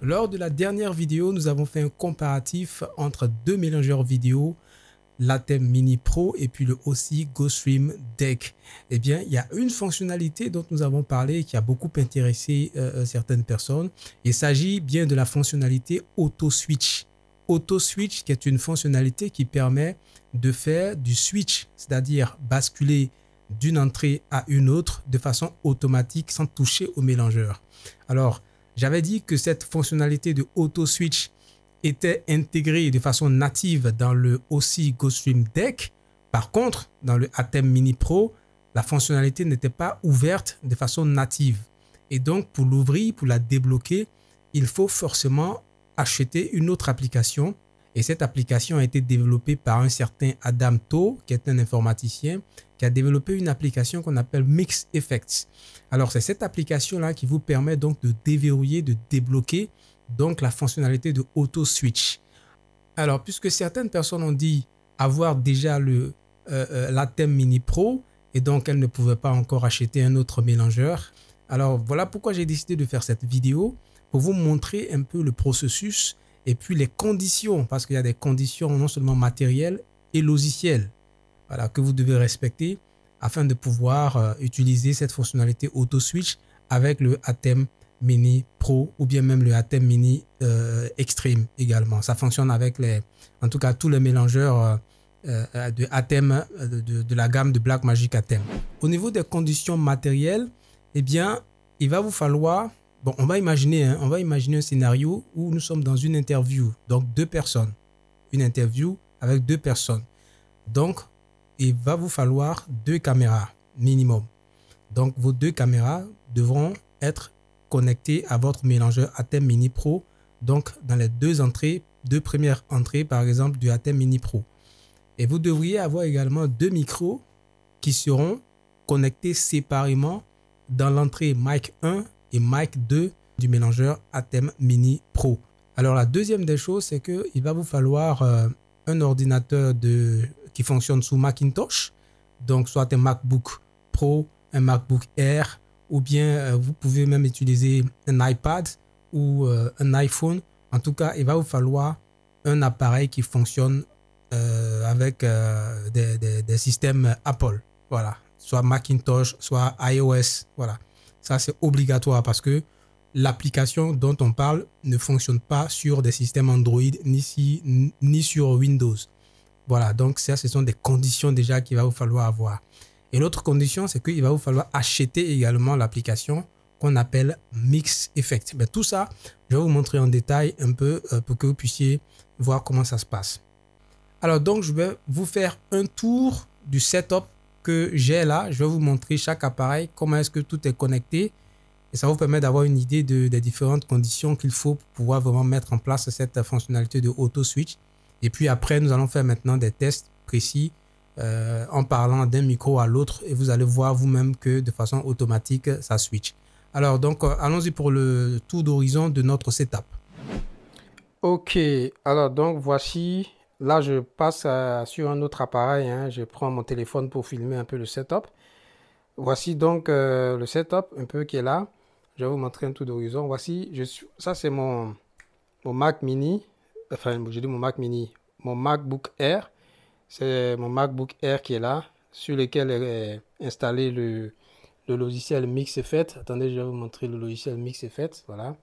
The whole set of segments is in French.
Lors de la dernière vidéo, nous avons fait un comparatif entre deux mélangeurs vidéo, l'Atem Mini Pro et puis le OSI GoStream Deck. Eh bien, il y a une fonctionnalité dont nous avons parlé qui a beaucoup intéressé certaines personnes. Il s'agit bien de la fonctionnalité Auto Switch. Auto Switch qui est une fonctionnalité qui permet de faire du switch, c'est-à-dire basculer d'une entrée à une autre de façon automatique sans toucher au mélangeur. Alors, j'avais dit que cette fonctionnalité de Auto Switch était intégrée de façon native dans le OSI GoStream Deck. Par contre, dans le Atem Mini Pro, la fonctionnalité n'était pas ouverte de façon native. Et donc, pour l'ouvrir, pour la débloquer, il faut forcément acheter une autre application. Et cette application a été développée par un certain Adam To, qui est un informaticien, qui a développé une application qu'on appelle Mix Effects. Alors, c'est cette application-là qui vous permet donc de déverrouiller, de débloquer donc la fonctionnalité de Auto Switch. Alors, puisque certaines personnes ont dit avoir déjà l'Atem Mini Pro et donc elles ne pouvaient pas encore acheter un autre mélangeur, alors voilà pourquoi j'ai décidé de faire cette vidéo pour vous montrer un peu le processus et puis les conditions, parce qu'il y a des conditions non seulement matérielles et logicielles, voilà, que vous devez respecter afin de pouvoir utiliser cette fonctionnalité Auto Switch avec le Atem Mini Pro ou bien même le Atem Mini Extreme également. Ça fonctionne avec en tout cas tous les mélangeurs de Atem, de la gamme de Blackmagic Atem. Au niveau des conditions matérielles, eh bien, il va vous falloir, bon, on va imaginer un scénario où nous sommes dans une interview, donc deux personnes, une interview avec deux personnes. Donc, il va vous falloir deux caméras minimum. Donc, vos deux caméras devront être connectées à votre mélangeur Atem Mini Pro. Donc, dans les deux premières entrées, par exemple, du Atem Mini Pro. Et vous devriez avoir également deux micros qui seront connectés séparément dans l'entrée mic 1 et mic 2 du mélangeur Atem Mini Pro. Alors, la deuxième des choses, c'est qu'il va vous falloir un ordinateur qui fonctionne sous Macintosh, donc soit un MacBook Pro, un MacBook Air, ou bien vous pouvez même utiliser un iPad ou un iPhone. En tout cas, il va vous falloir un appareil qui fonctionne avec des systèmes Apple, voilà, soit Macintosh, soit iOS, voilà. Ça, c'est obligatoire parce que l'application dont on parle ne fonctionne pas sur des systèmes Android ni sur Windows. Voilà, donc ça, ce sont des conditions déjà qu'il va vous falloir avoir. Et l'autre condition, c'est qu'il va vous falloir acheter également l'application qu'on appelle Mix Effect. Mais tout ça, je vais vous montrer en détail un peu pour que vous puissiez voir comment ça se passe. Alors donc, je vais vous faire un tour du setup que j'ai là. Je vais vous montrer chaque appareil, comment est-ce que tout est connecté. Et ça vous permet d'avoir une idée des différentes conditions qu'il faut pour pouvoir vraiment mettre en place cette fonctionnalité de Auto Switch. Et puis après, nous allons faire maintenant des tests précis en parlant d'un micro à l'autre. Et vous allez voir vous-même que de façon automatique, ça switch. Alors donc, allons-y pour le tour d'horizon de notre setup. Ok, alors donc voici, là je passe sur un autre appareil, hein. Je prends mon téléphone pour filmer un peu le setup. Voici donc le setup un peu qui est là. Je vais vous montrer un tour d'horizon. Voici, ça c'est mon Mac mini, enfin je dis mon Mac mini, mon MacBook Air. C'est mon MacBook Air qui est là, sur lequel est installé le logiciel Mix Effect. Attendez, je vais vous montrer le logiciel Mix Effect, voilà.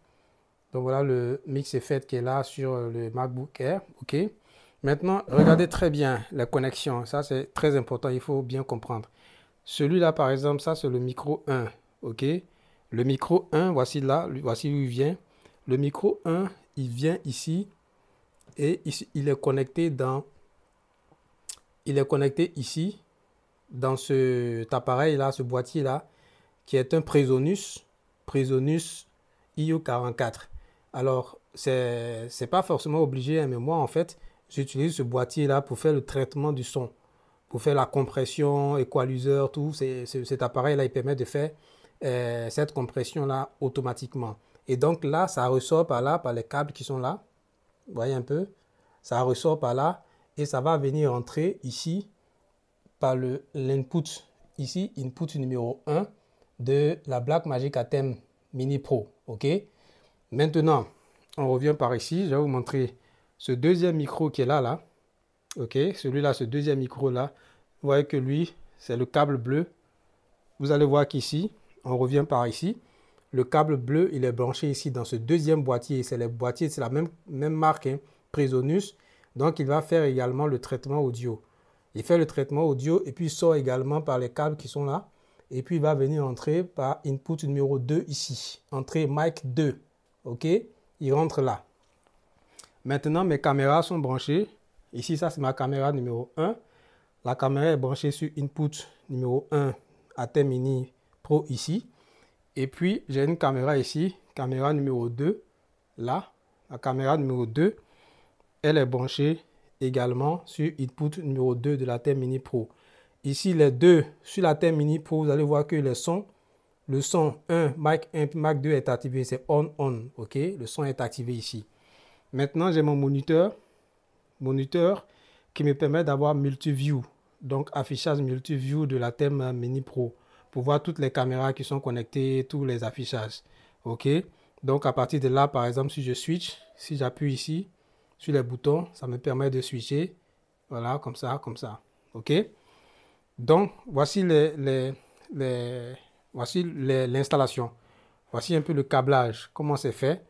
Donc voilà le Mix Effect qui est là sur le MacBook Air. Ok. Maintenant, regardez très bien la connexion. Ça, c'est très important. Il faut bien comprendre. Celui-là, par exemple, ça, c'est le micro 1. Ok. Le micro 1, voici là. Voici où il vient. Le micro 1, il vient ici. Et ici, il est connecté ici, dans cet appareil-là, ce boîtier-là, qui est un Presonus IO44. Alors, c'est pas forcément obligé, hein, mais moi, en fait, j'utilise ce boîtier-là pour faire le traitement du son, pour faire la compression, équaliseur, tout. Cet appareil-là, il permet de faire cette compression-là automatiquement. Et donc là, ça ressort par là, par les câbles qui sont là. Vous voyez un peu? Ça ressort par là et ça va venir entrer ici par l'input. Ici, input numéro 1 de la Blackmagic Atem Mini Pro. OK? Maintenant, on revient par ici. Je vais vous montrer ce deuxième micro qui est là. Ok, celui-là, ce deuxième micro-là. Vous voyez que lui, c'est le câble bleu. Vous allez voir qu'ici, on revient par ici. Le câble bleu, il est branché ici dans ce deuxième boîtier. C'est le boîtier, c'est la même marque, hein, Presonus. Donc, il va faire également le traitement audio. Il fait le traitement audio et puis il sort également par les câbles qui sont là. Et puis, il va venir entrer par input numéro 2 ici. Entrée mic 2. OK? Il rentre là. Maintenant, mes caméras sont branchées. Ici, ça, c'est ma caméra numéro 1. La caméra est branchée sur input numéro 1 ATEM Mini Pro ici. Et puis, j'ai une caméra ici, caméra numéro 2. Là, la caméra numéro 2, elle est branchée également sur input numéro 2 de l'ATEM Mini Pro. Ici, les deux, sur l'ATEM Mini Pro, vous allez voir que le son 1, mic 1, mic 2 est activé, c'est on, ok? Le son est activé ici. Maintenant, j'ai mon moniteur qui me permet d'avoir multi-view, donc affichage multi-view de l'ATEM Mini Pro, pour voir toutes les caméras qui sont connectées, tous les affichages, ok? Donc, à partir de là, par exemple, si je switch, si j'appuie ici, sur les boutons, ça me permet de switcher, voilà, comme ça, ok? Donc, voici l'installation. Voici un peu le câblage, comment c'est fait.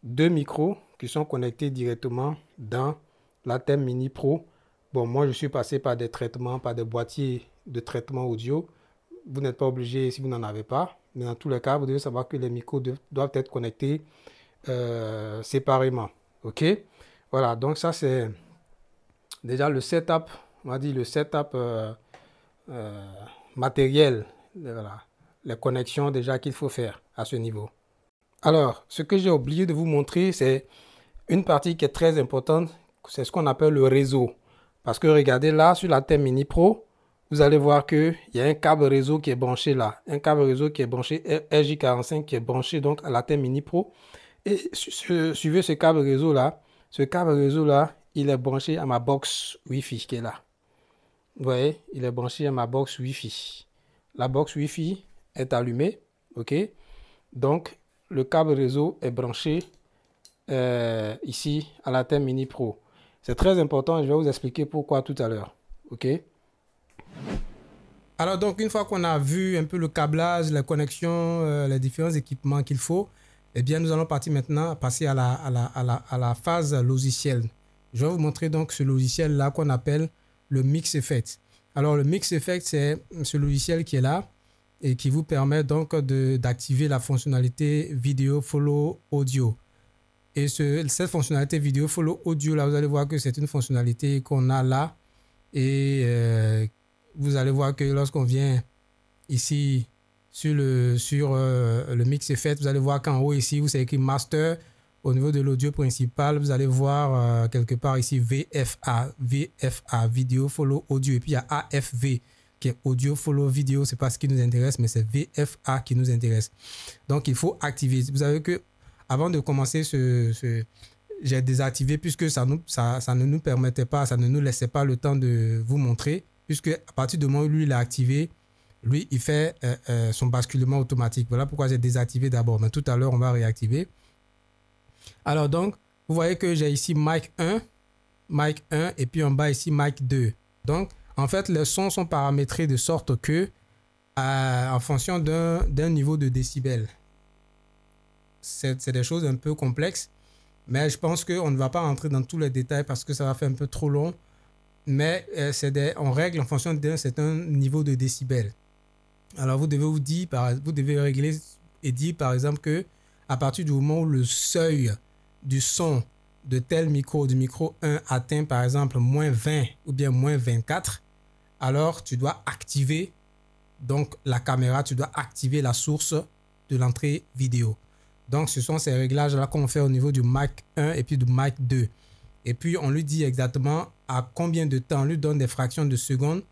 Deux micros qui sont connectés directement dans l'ATEM Mini Pro. Bon, moi, je suis passé par des traitements, par des boîtiers de traitement audio. Vous n'êtes pas obligé si vous n'en avez pas. Mais dans tous les cas, vous devez savoir que les micros doivent être connectés séparément. OK? Voilà, donc ça, c'est déjà le setup, on va dire le setup matériel, voilà, les connexions déjà qu'il faut faire à ce niveau. Alors, ce que j'ai oublié de vous montrer, c'est une partie qui est très importante, c'est ce qu'on appelle le réseau. Parce que regardez là, sur l'ATEM Mini Pro, vous allez voir qu'il y a un câble réseau qui est branché là. Un câble réseau qui est branché RJ45 qui est branché donc à l'ATEM Mini Pro. Et suivez ce câble réseau là. Ce câble réseau là, il est branché à ma box Wi-Fi qui est là. Vous voyez, il est branché à ma box Wi-Fi. La box Wi-Fi est allumée. OK? Donc, le câble réseau est branché ici à l'ATEM Mini Pro. C'est très important, je vais vous expliquer pourquoi tout à l'heure. OK? Alors donc, une fois qu'on a vu un peu le câblage, la connexion, les différents équipements qu'il faut, eh bien, nous allons passer à la phase logicielle. Je vais vous montrer donc ce logiciel-là qu'on appelle le Mix Effect. Alors, le Mix Effect, c'est ce logiciel qui est là et qui vous permet donc d'activer la fonctionnalité vidéo follow audio. Et cette fonctionnalité vidéo follow audio, là, vous allez voir que c'est une fonctionnalité qu'on a là. Et vous allez voir que lorsqu'on vient ici sur le Mix Effect, vous allez voir qu'en haut ici, vous savez écrit Master. Au niveau de l'audio principal, vous allez voir quelque part ici VFA, Video Follow Audio. Et puis il y a AFV qui est Audio Follow Video. Ce n'est pas ce qui nous intéresse, mais c'est VFA qui nous intéresse. Donc il faut activer. Vous savez que avant de commencer j'ai désactivé puisque ça ne nous permettait pas, ça ne nous laissait pas le temps de vous montrer. Puisque à partir du moment où lui il a activé, lui il fait son basculement automatique. Voilà pourquoi j'ai désactivé d'abord. Mais tout à l'heure on va réactiver. Alors donc, vous voyez que j'ai ici mic 1 et puis en bas ici mic 2. Donc, en fait, les sons sont paramétrés de sorte que en fonction d'un niveau de décibels. C'est des choses un peu complexes, mais je pense qu'on ne va pas rentrer dans tous les détails parce que ça va faire un peu trop long. Mais on règle en fonction d'un certain niveau de décibels. Alors, vous devez régler et dire par exemple que à partir du moment où le seuil du son de tel micro, du micro 1 atteint par exemple moins 20 ou bien moins 24, alors tu dois activer donc la caméra, tu dois activer la source de l'entrée vidéo. Donc ce sont ces réglages-là qu'on fait au niveau du mic 1 et puis du mic 2. Et puis on lui dit exactement à combien de temps, on lui donne des fractions de secondes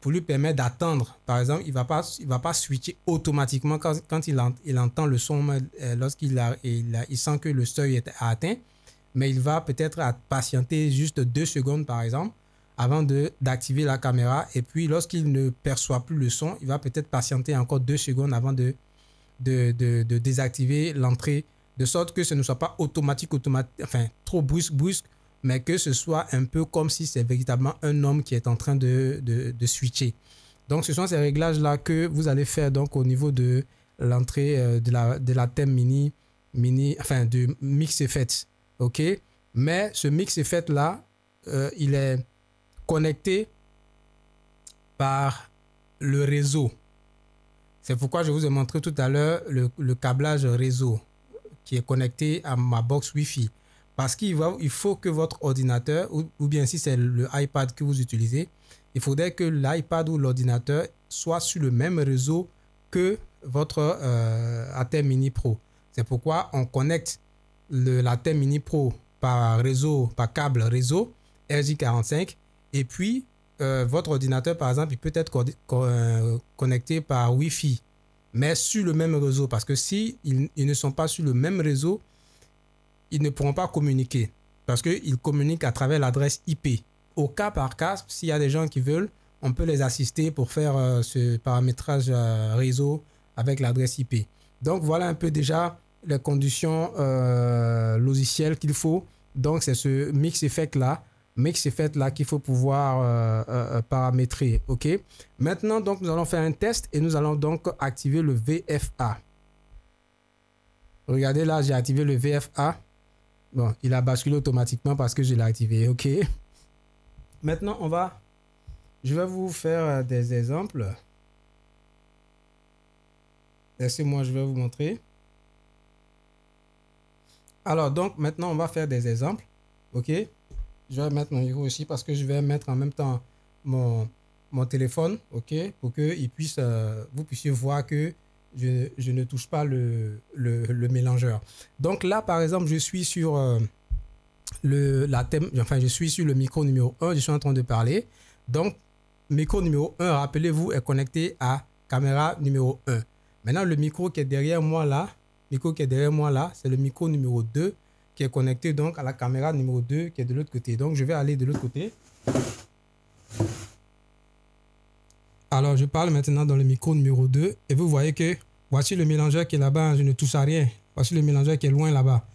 pour lui permettre d'attendre. Par exemple, il va pas switcher automatiquement quand il entend le son, lorsqu'il il sent que le seuil est atteint, mais il va peut-être patienter juste 2 secondes par exemple avant d'activer la caméra. Et puis lorsqu'il ne perçoit plus le son, il va peut-être patienter encore 2 secondes avant de désactiver l'entrée de sorte que ce ne soit pas automatique, enfin trop brusque, mais que ce soit un peu comme si c'est véritablement un homme qui est en train de switcher. Donc, ce sont ces réglages-là que vous allez faire donc au niveau de l'entrée de la thème enfin du mix effect. OK? Mais ce mix effect-là, il est connecté par le réseau. C'est pourquoi je vous ai montré tout à l'heure le câblage réseau qui est connecté à ma box Wi-Fi. Parce qu'il faut que votre ordinateur, ou bien si c'est le iPad que vous utilisez, il faudrait que l'iPad ou l'ordinateur soit sur le même réseau que votre ATEM Mini Pro. C'est pourquoi on connecte l'ATEM Mini Pro par réseau, par câble réseau RJ45, et puis votre ordinateur, par exemple, il peut être connecté par Wi-Fi, mais sur le même réseau, parce que si ils ne sont pas sur le même réseau, ils ne pourront pas communiquer, parce qu'ils communiquent à travers l'adresse IP. Au cas par cas, s'il y a des gens qui veulent, on peut les assister pour faire ce paramétrage réseau avec l'adresse IP. Donc, voilà un peu déjà les conditions logicielles qu'il faut. Donc, c'est ce mix effect-là qu'il faut pouvoir paramétrer. OK? Maintenant, donc, nous allons faire un test et nous allons donc activer le VFA. Regardez là, j'ai activé le VFA. Bon, il a basculé automatiquement parce que je l'ai activé. OK? Maintenant, je vais vous faire des exemples. Laissez-moi, je vais vous montrer. Alors, donc, maintenant, on va faire des exemples. OK? Je vais mettre mon micro aussi parce que je vais mettre en même temps mon téléphone. OK? Pour que vous puissiez voir que je ne touche pas le mélangeur. Donc là, par exemple, je suis sur je suis sur le micro numéro 1. Je suis en train de parler. Donc, micro numéro 1, rappelez-vous, est connecté à caméra numéro 1. Maintenant, le micro qui est derrière moi là, c'est le micro numéro 2 qui est connecté donc à la caméra numéro 2 qui est de l'autre côté. Donc, je vais aller de l'autre côté. Alors, je parle maintenant dans le micro numéro 2 et vous voyez que voici le mélangeur qui est là-bas, je ne touche à rien. Voici le mélangeur qui est loin là-bas.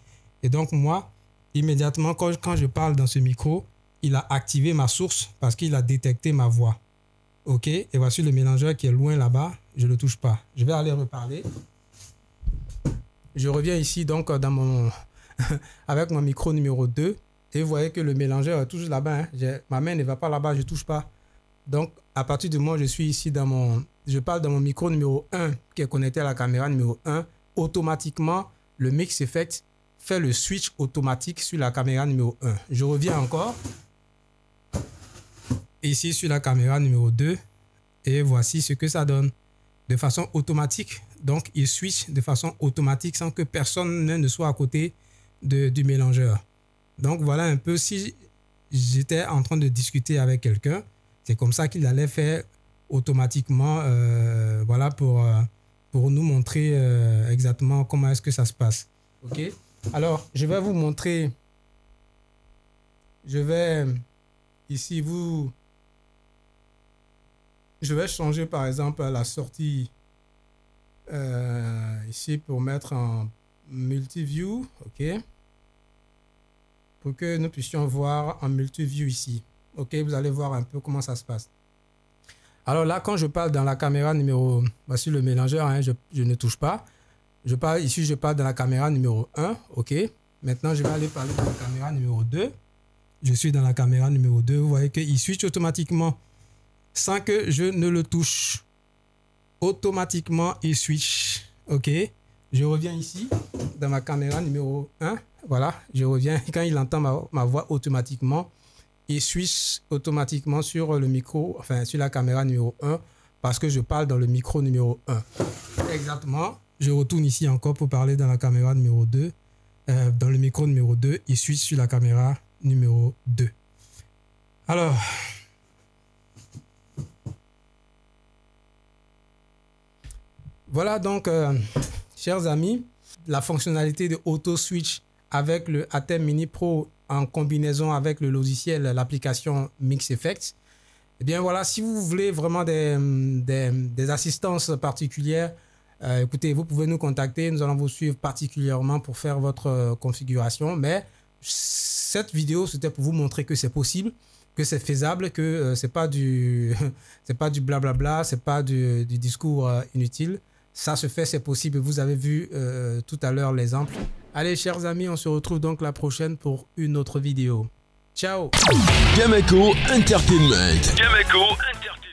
Et donc, moi, immédiatement, quand je parle dans ce micro, il a activé ma source parce qu'il a détecté ma voix. OK? Et voici le mélangeur qui est loin là-bas, je ne le touche pas. Je vais aller reparler. Je reviens ici donc dans mon avec mon micro numéro 2 et vous voyez que le mélangeur est toujours là-bas. Hein. Ma main ne va pas là-bas, je ne touche pas. Donc, à partir du moment où je suis ici je parle dans mon micro numéro 1 qui est connecté à la caméra numéro 1, automatiquement, le Mix Effect fait le switch automatique sur la caméra numéro 1. Je reviens encore ici sur la caméra numéro 2 et voici ce que ça donne de façon automatique. Donc, il switch de façon automatique sans que personne ne soit à côté du mélangeur. Donc, voilà un peu si j'étais en train de discuter avec quelqu'un. C'est comme ça qu'il allait faire automatiquement, voilà, pour nous montrer exactement comment est-ce que ça se passe. OK? Alors, je vais vous montrer. Je vais ici je vais changer par exemple la sortie ici pour mettre en multiview. OK? Pour que nous puissions voir en multiview ici. OK, vous allez voir un peu comment ça se passe. Alors là, quand je parle dans la caméra numéro... Voici le mélangeur, hein, je ne touche pas. Je parle dans la caméra numéro 1. OK. Maintenant, je vais aller parler dans la caméra numéro 2. Je suis dans la caméra numéro 2. Vous voyez qu'il switch automatiquement sans que je ne le touche. Automatiquement, il switch. OK. Je reviens ici dans ma caméra numéro 1. Voilà, je reviens. Quand il entend ma voix automatiquement, il switch automatiquement sur le micro, enfin sur la caméra numéro 1 parce que je parle dans le micro numéro 1. Exactement. Je retourne ici encore pour parler dans la caméra numéro 2. Dans le micro numéro 2, il switch sur la caméra numéro 2. Alors, voilà donc, chers amis, la fonctionnalité de Auto Switch avec le ATEM Mini Pro en combinaison avec le logiciel, l'application Mix Effect. Eh bien voilà, si vous voulez vraiment des assistances particulières, écoutez, vous pouvez nous contacter. Nous allons vous suivre particulièrement pour faire votre configuration. Mais cette vidéo, c'était pour vous montrer que c'est possible, que c'est faisable, que c'est pas du blablabla, c'est pas du discours inutile. Ça se fait, c'est possible. Vous avez vu tout à l'heure l'exemple. Allez, chers amis, on se retrouve donc la prochaine pour une autre vidéo. Ciao. Gameco Entertainment.